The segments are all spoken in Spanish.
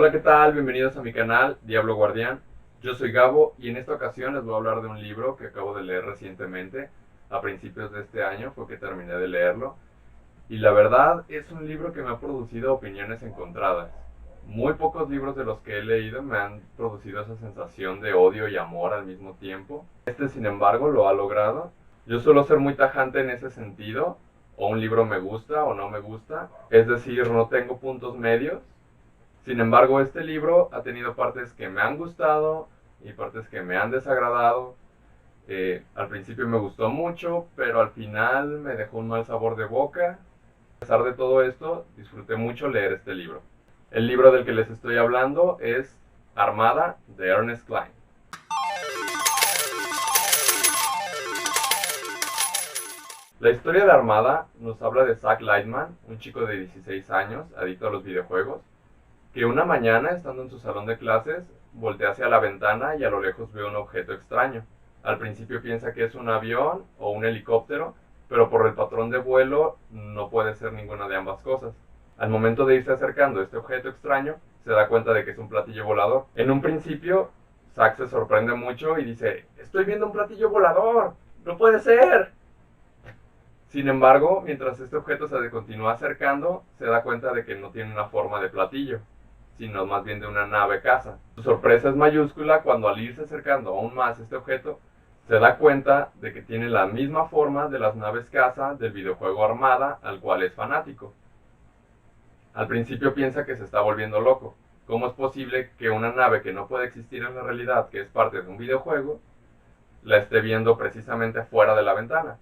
Hola, ¿qué tal? Bienvenidos a mi canal Diablo Guardián. Yo soy Gabo y en esta ocasión les voy a hablar de un libro que acabo de leer recientemente. A principios de este año fue que terminé de leerlo. Y la verdad es un libro que me ha producido opiniones encontradas. Muy pocos libros de los que he leído me han producido esa sensación de odio y amor al mismo tiempo. Este, sin embargo, lo ha logrado. Yo suelo ser muy tajante en ese sentido. O un libro me gusta o no me gusta. Es decir, no tengo puntos medios. Sin embargo, este libro ha tenido partes que me han gustado y partes que me han desagradado. Al principio me gustó mucho, pero al final me dejó un mal sabor de boca. A pesar de todo esto, disfruté mucho leer este libro. El libro del que les estoy hablando es Armada, de Ernest Cline. La historia de Armada nos habla de Zach Lightman, un chico de 16 años, adicto a los videojuegos, que una mañana, estando en su salón de clases, voltea hacia la ventana y a lo lejos ve un objeto extraño. Al principio piensa que es un avión o un helicóptero, pero por el patrón de vuelo no puede ser ninguna de ambas cosas. Al momento de irse acercando a este objeto extraño, se da cuenta de que es un platillo volador. En un principio, Zack se sorprende mucho y dice: "Estoy viendo un platillo volador, no puede ser". Sin embargo, mientras este objeto se continúa acercando, se da cuenta de que no tiene una forma de platillo, sino más bien de una nave caza. Su sorpresa es mayúscula cuando, al irse acercando aún más a este objeto, se da cuenta de que tiene la misma forma de las naves caza del videojuego Armada, al cual es fanático. Al principio piensa que se está volviendo loco. ¿Cómo es posible que una nave que no puede existir en la realidad, que es parte de un videojuego, la esté viendo precisamente fuera de la ventana?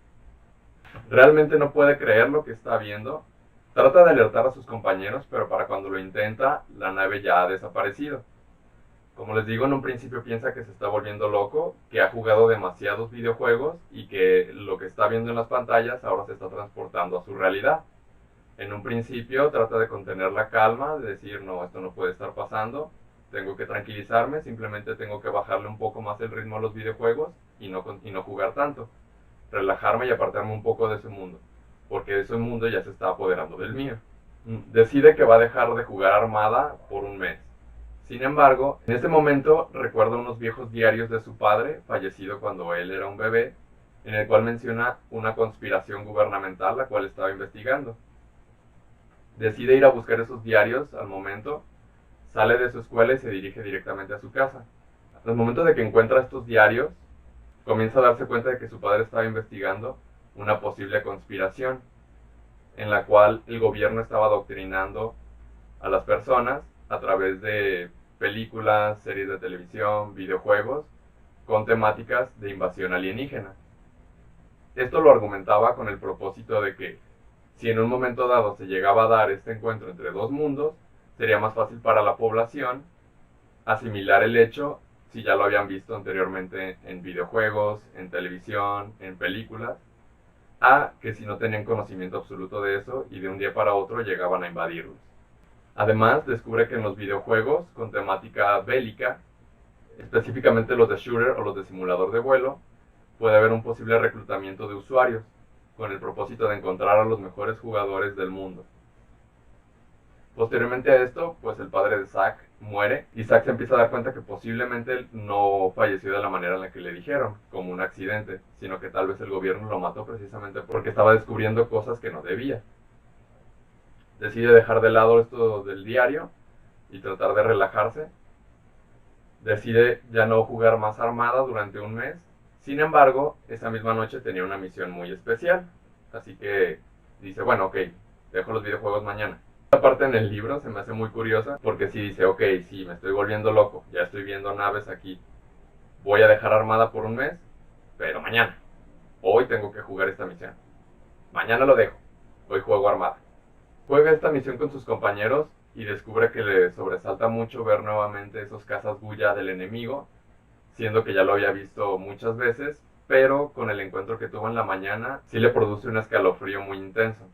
Realmente no puede creer lo que está viendo. Trata de alertar a sus compañeros, pero para cuando lo intenta, la nave ya ha desaparecido. Como les digo, en un principio piensa que se está volviendo loco, que ha jugado demasiados videojuegos y que lo que está viendo en las pantallas ahora se está transportando a su realidad. En un principio trata de contener la calma, de decir: no, esto no puede estar pasando, tengo que tranquilizarme, simplemente tengo que bajarle un poco más el ritmo a los videojuegos y no jugar tanto, relajarme y apartarme un poco de ese mundo, porque ese mundo ya se está apoderando del mío. Decide que va a dejar de jugar Armada por un mes. Sin embargo, en ese momento recuerda unos viejos diarios de su padre, fallecido cuando él era un bebé, en el cual menciona una conspiración gubernamental la cual estaba investigando. Decide ir a buscar esos diarios al momento, sale de su escuela y se dirige directamente a su casa. Al momento de que encuentra estos diarios, comienza a darse cuenta de que su padre estaba investigando una posible conspiración, en la cual el gobierno estaba adoctrinando a las personas a través de películas, series de televisión, videojuegos, con temáticas de invasión alienígena. Esto lo argumentaba con el propósito de que, si en un momento dado se llegaba a dar este encuentro entre dos mundos, sería más fácil para la población asimilar el hecho si ya lo habían visto anteriormente en videojuegos, en televisión, en películas, a que si no tenían conocimiento absoluto de eso y de un día para otro llegaban a invadirlos. Además, descubre que en los videojuegos con temática bélica, específicamente los de shooter o los de simulador de vuelo, puede haber un posible reclutamiento de usuarios, con el propósito de encontrar a los mejores jugadores del mundo. Posteriormente a esto, pues el padre de Zack muere y Zack se empieza a dar cuenta que posiblemente él no falleció de la manera en la que le dijeron, como un accidente, sino que tal vez el gobierno lo mató precisamente porque estaba descubriendo cosas que no debía. Decide dejar de lado esto del diario y tratar de relajarse. Decide ya no jugar más Armada durante un mes. Sin embargo, esa misma noche tenía una misión muy especial. Así que dice: bueno, ok, dejo los videojuegos mañana. Esta parte en el libro se me hace muy curiosa porque si dice: ok, sí, me estoy volviendo loco, ya estoy viendo naves aquí, voy a dejar Armada por un mes, pero mañana, hoy tengo que jugar esta misión. Mañana lo dejo, hoy juego Armada. Juega esta misión con sus compañeros y descubre que le sobresalta mucho ver nuevamente esos cazas bulla del enemigo, siendo que ya lo había visto muchas veces, pero con el encuentro que tuvo en la mañana sí le produce un escalofrío muy intenso.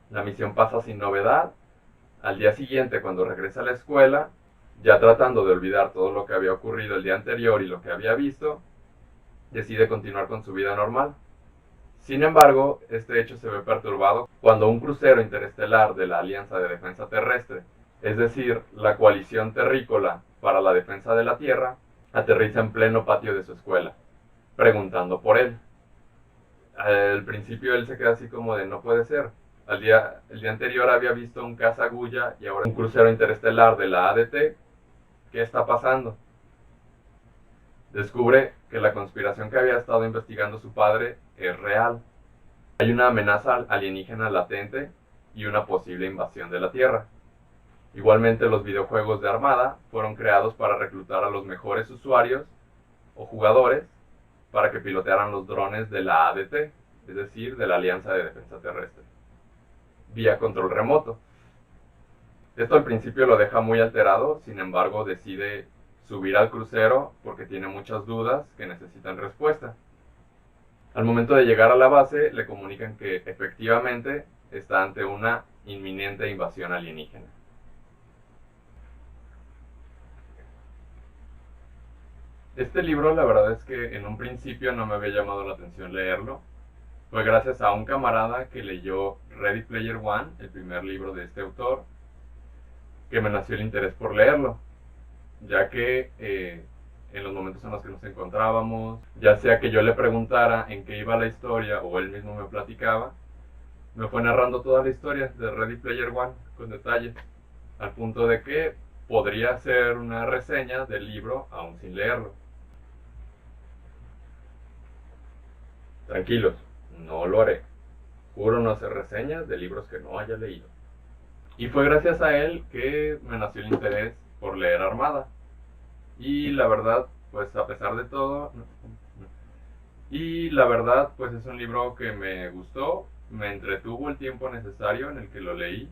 La misión pasa sin novedad. Al día siguiente, cuando regresa a la escuela, ya tratando de olvidar todo lo que había ocurrido el día anterior y lo que había visto, decide continuar con su vida normal. Sin embargo, este hecho se ve perturbado cuando un crucero interestelar de la Alianza de Defensa Terrestre, Es decir, la coalición terrícola para la defensa de la tierra aterriza en pleno patio de su escuela, preguntando por él. Al principio él se queda así como de no puede ser. El día anterior había visto un cazagulla y ahora un crucero interestelar de la ADT. ¿Qué está pasando? Descubre que la conspiración que había estado investigando su padre es real. Hay una amenaza alienígena latente y una posible invasión de la Tierra. Igualmente, los videojuegos de Armada fueron creados para reclutar a los mejores usuarios o jugadores para que pilotearan los drones de la ADT, es decir, de la Alianza de Defensa Terrestre, vía control remoto. Esto al principio lo deja muy alterado, sin embargo decide subir al crucero porque tiene muchas dudas que necesitan respuesta. Al momento de llegar a la base le comunican que efectivamente está ante una inminente invasión alienígena. Este libro la verdad es que en un principio no me había llamado la atención leerlo. Fue gracias a un camarada que leyó Ready Player One, el primer libro de este autor, que me nació el interés por leerlo, ya que en los momentos en los que nos encontrábamos, ya sea que yo le preguntara en qué iba la historia o él mismo me platicaba, me fue narrando toda la historia de Ready Player One con detalle, al punto de que podría hacer una reseña del libro aún sin leerlo. Tranquilos, no lo haré. Juro no hacer reseñas de libros que no haya leído. Y fue gracias a él que me nació el interés por leer Armada. Y la verdad, pues a pesar de todo, pues es un libro que me gustó, me entretuvo el tiempo necesario en el que lo leí,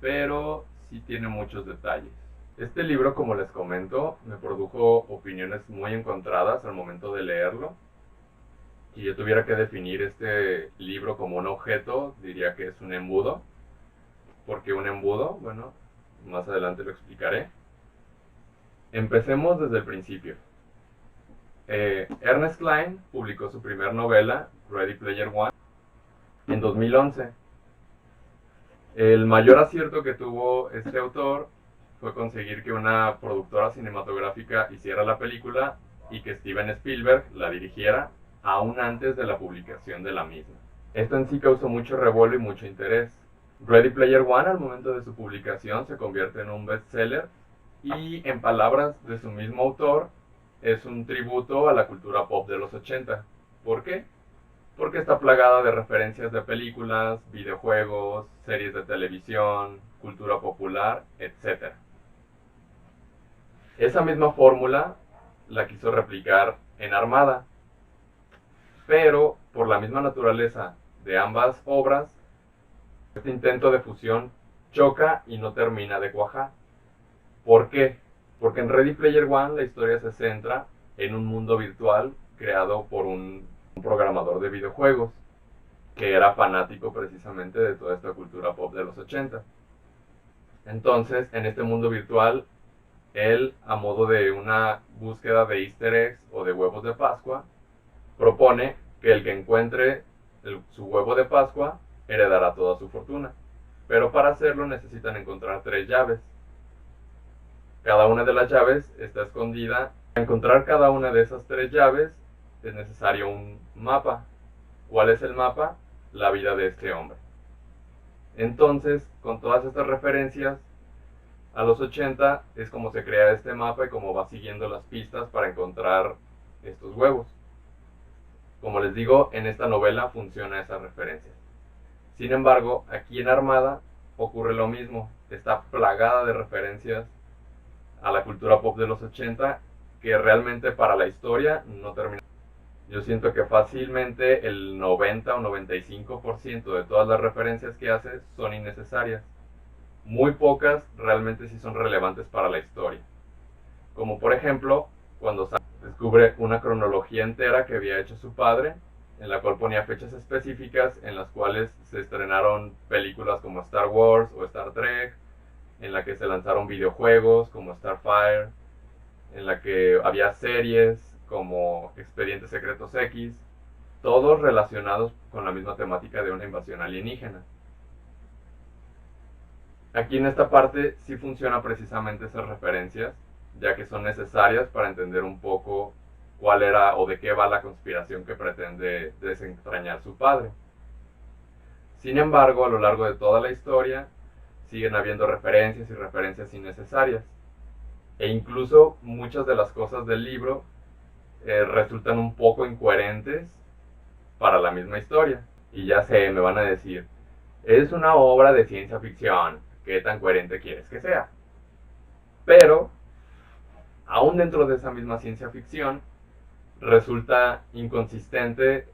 pero sí tiene muchos detalles. Este libro, como les comento, me produjo opiniones muy encontradas al momento de leerlo. Si yo tuviera que definir este libro como un objeto, diría que es un embudo. ¿Por qué un embudo? Bueno, más adelante lo explicaré. Empecemos desde el principio. Ernest Cline publicó su primera novela, Ready Player One, en 2011. El mayor acierto que tuvo este autor fue conseguir que una productora cinematográfica hiciera la película y que Steven Spielberg la dirigiera aún antes de la publicación de la misma. Esto en sí causó mucho revuelo y mucho interés. Ready Player One al momento de su publicación se convierte en un bestseller y, en palabras de su mismo autor, es un tributo a la cultura pop de los 80. ¿Por qué? Porque está plagada de referencias de películas, videojuegos, series de televisión, cultura popular, etc. Esa misma fórmula la quiso replicar en Armada, pero por la misma naturaleza de ambas obras, este intento de fusión choca y no termina de cuajar. ¿Por qué? Porque en Ready Player One la historia se centra en un mundo virtual creado por un programador de videojuegos que era fanático precisamente de toda esta cultura pop de los 80. Entonces, en este mundo virtual, él, a modo de una búsqueda de easter eggs o de huevos de Pascua, propone que el que encuentre su huevo de Pascua heredará toda su fortuna. Pero para hacerlo necesitan encontrar 3 llaves. Cada una de las llaves está escondida. Para encontrar cada una de esas 3 llaves es necesario un mapa. ¿Cuál es el mapa? La vida de este hombre. Entonces, con todas estas referencias a los 80 es como se crea este mapa y cómo va siguiendo las pistas para encontrar estos huevos. Como les digo, en esta novela funciona esa referencia. Sin embargo, aquí en Armada ocurre lo mismo. Está plagada de referencias a la cultura pop de los 80 que realmente para la historia no termina. Yo siento que fácilmente el 90 o 95% de todas las referencias que hace son innecesarias. Muy pocas realmente sí son relevantes para la historia. Como por ejemplo, cuando descubre una cronología entera que había hecho su padre, en la cual ponía fechas específicas en las cuales se estrenaron películas como Star Wars o Star Trek, en la que se lanzaron videojuegos como Starfire, en la que había series como Expedientes Secretos X, todos relacionados con la misma temática de una invasión alienígena. Aquí en esta parte sí funciona precisamente esas referencias, ya que son necesarias para entender un poco cuál era o de qué va la conspiración que pretende desentrañar su padre. Sin embargo, a lo largo de toda la historia siguen habiendo referencias y referencias innecesarias, e incluso muchas de las cosas del libro resultan un poco incoherentes para la misma historia. Y ya sé, me van a decir, es una obra de ciencia ficción, ¿qué tan coherente quieres que sea? Pero, aún dentro de esa misma ciencia ficción, resulta inconsistente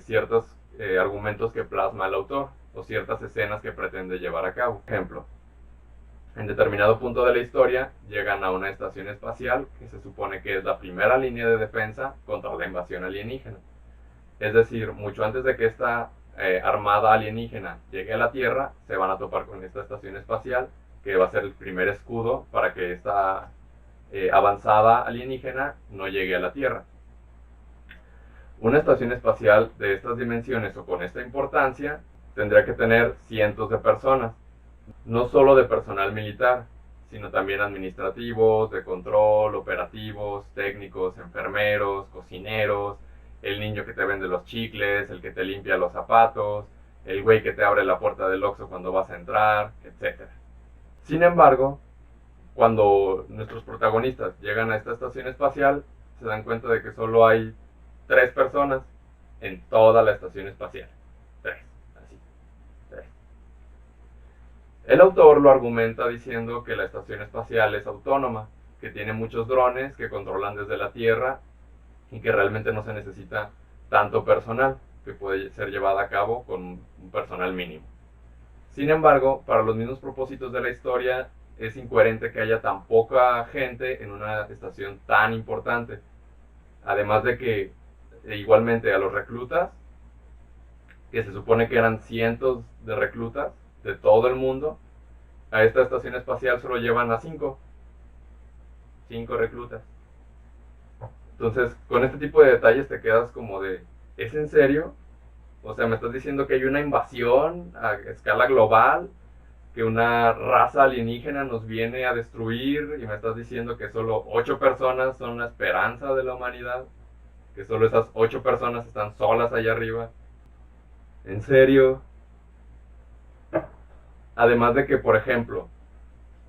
ciertos argumentos que plasma el autor o ciertas escenas que pretende llevar a cabo. Por ejemplo, en determinado punto de la historia llegan a una estación espacial que se supone que es la primera línea de defensa contra la invasión alienígena. Es decir, mucho antes de que esta armada alienígena llegue a la Tierra, se van a topar con esta estación espacial, que va a ser el primer escudo para que esta avanzada alienígena no llegue a la Tierra. Una estación espacial de estas dimensiones o con esta importancia tendría que tener cientos de personas, no solo de personal militar, sino también administrativos, de control, operativos, técnicos, enfermeros, cocineros, el niño que te vende los chicles, el que te limpia los zapatos, el güey que te abre la puerta del Oxxo cuando vas a entrar, etc. Sin embargo, cuando nuestros protagonistas llegan a esta estación espacial, se dan cuenta de que solo hay 3 personas en toda la estación espacial. 3, así, 3. El autor lo argumenta diciendo que la estación espacial es autónoma, que tiene muchos drones que controlan desde la Tierra y que realmente no se necesita tanto personal, que puede ser llevada a cabo con un personal mínimo. Sin embargo, para los mismos propósitos de la historia, es incoherente que haya tan poca gente en una estación tan importante. Además de que igualmente a los reclutas, que se supone que eran cientos de reclutas de todo el mundo, a esta estación espacial solo llevan a 5 reclutas. Entonces, con este tipo de detalles te quedas como de, ¿es en serio? O sea, me estás diciendo que hay una invasión a escala global, que una raza alienígena nos viene a destruir, y me estás diciendo que solo 8 personas son la esperanza de la humanidad, que solo esas 8 personas están solas allá arriba. ¿En serio? Además de que, por ejemplo,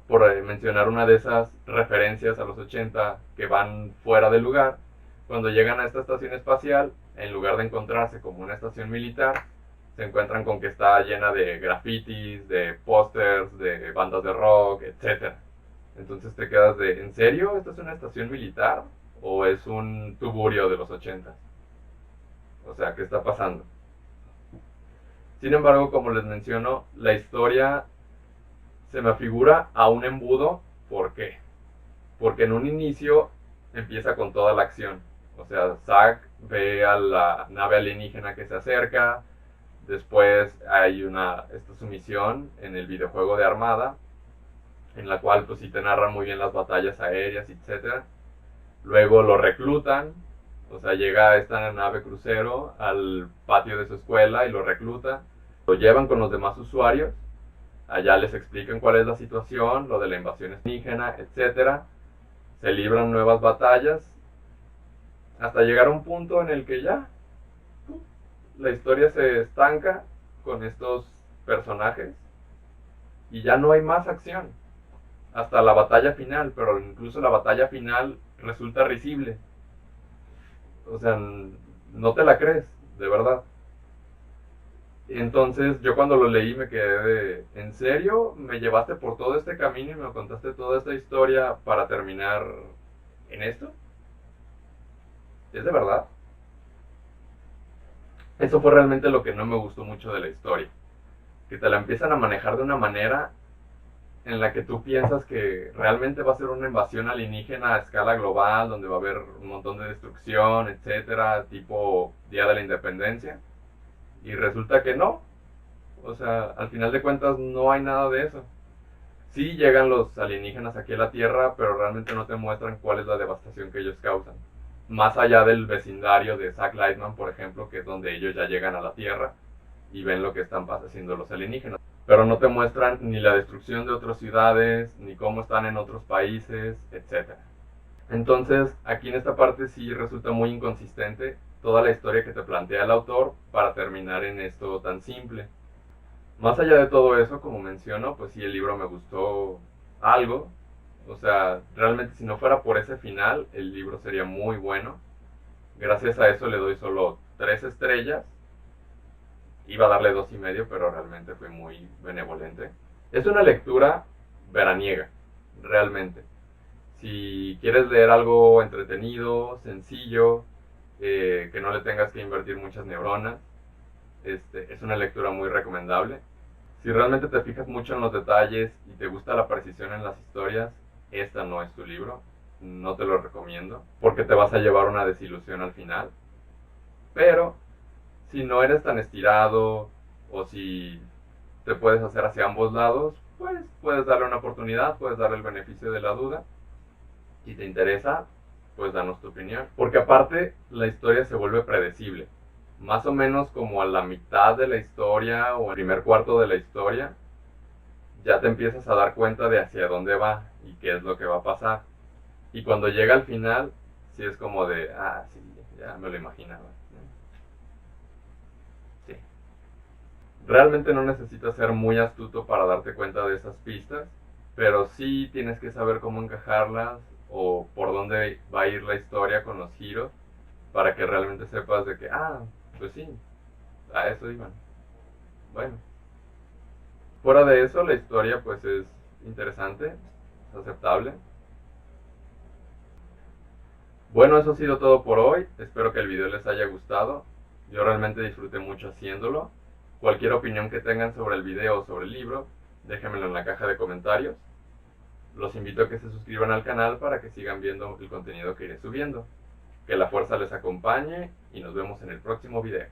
por mencionar una de esas referencias a los 80 que van fuera del lugar, cuando llegan a esta estación espacial, en lugar de encontrarse como una estación militar, se encuentran con que está llena de grafitis, de pósters, de bandas de rock, etc. Entonces te quedas de, ¿en serio? ¿Esta es una estación militar? ¿O es un tuburio de los 80? O sea, ¿qué está pasando? Sin embargo, como les menciono, la historia se me figura a un embudo. ¿Por qué? Porque en un inicio empieza con toda la acción. O sea, Zack ve a la nave alienígena que se acerca. Después hay esta sumisión en el videojuego de Armada, en la cual pues sí te narran muy bien las batallas aéreas, etc. Luego lo reclutan. O sea, llega esta nave crucero al patio de su escuela y lo recluta. Lo llevan con los demás usuarios. Allá les explican cuál es la situación, lo de la invasión alienígena, etc. Se libran nuevas batallas hasta llegar a un punto en el que ya la historia se estanca con estos personajes y ya no hay más acción hasta la batalla final, pero incluso la batalla final resulta risible. O sea, no te la crees, de verdad. Entonces yo cuando lo leí me quedé de, ¿en serio? ¿Me llevaste por todo este camino y me contaste toda esta historia para terminar en esto? ¿Es de verdad? Eso fue realmente lo que no me gustó mucho de la historia. Que te la empiezan a manejar de una manera en la que tú piensas que realmente va a ser una invasión alienígena a escala global, donde va a haber un montón de destrucción, etcétera, tipo Día de la Independencia. Y resulta que no. O sea, al final de cuentas no hay nada de eso. Sí llegan los alienígenas aquí a la Tierra, pero realmente no te muestran cuál es la devastación que ellos causan. Más allá del vecindario de Zack Lightman, por ejemplo, que es donde ellos ya llegan a la Tierra y ven lo que están haciendo los alienígenas. pero no te muestran ni la destrucción de otras ciudades, ni cómo están en otros países, etc. Entonces, aquí en esta parte sí resulta muy inconsistente toda la historia que te plantea el autor para terminar en esto tan simple. Más allá de todo eso, como menciono, pues sí, el libro me gustó algo. O sea, realmente si no fuera por ese final, el libro sería muy bueno. Gracias a eso le doy solo 3 estrellas. Iba a darle 2,5, pero realmente fue muy benevolente. Es una lectura veraniega, realmente. Si quieres leer algo entretenido, sencillo, que no le tengas que invertir muchas neuronas, es una lectura muy recomendable. Si realmente te fijas mucho en los detalles y te gusta la precisión en las historias, esta no es tu libro. No te lo recomiendo, porque te vas a llevar una desilusión al final. Pero si no eres tan estirado o si te puedes hacer hacia ambos lados, pues puedes darle una oportunidad, puedes darle el beneficio de la duda. Si te interesa, pues danos tu opinión. Porque aparte, la historia se vuelve predecible. Más o menos como a la mitad de la historia o el primer cuarto de la historia, ya te empiezas a dar cuenta de hacia dónde va y qué es lo que va a pasar. Y cuando llega al final, sí es como de, ah, sí, ya me lo imaginaba. Sí. Realmente no necesitas ser muy astuto para darte cuenta de esas pistas, pero sí tienes que saber cómo encajarlas o por dónde va a ir la historia con los giros para que realmente sepas de que, ah, pues sí, a eso iban. Bueno, fuera de eso, la historia pues es interesante, es aceptable. Bueno, eso ha sido todo por hoy. Espero que el video les haya gustado. Yo realmente disfruté mucho haciéndolo. Cualquier opinión que tengan sobre el video o sobre el libro, déjenmelo en la caja de comentarios. Los invito a que se suscriban al canal para que sigan viendo el contenido que iré subiendo. Que la fuerza les acompañe y nos vemos en el próximo video.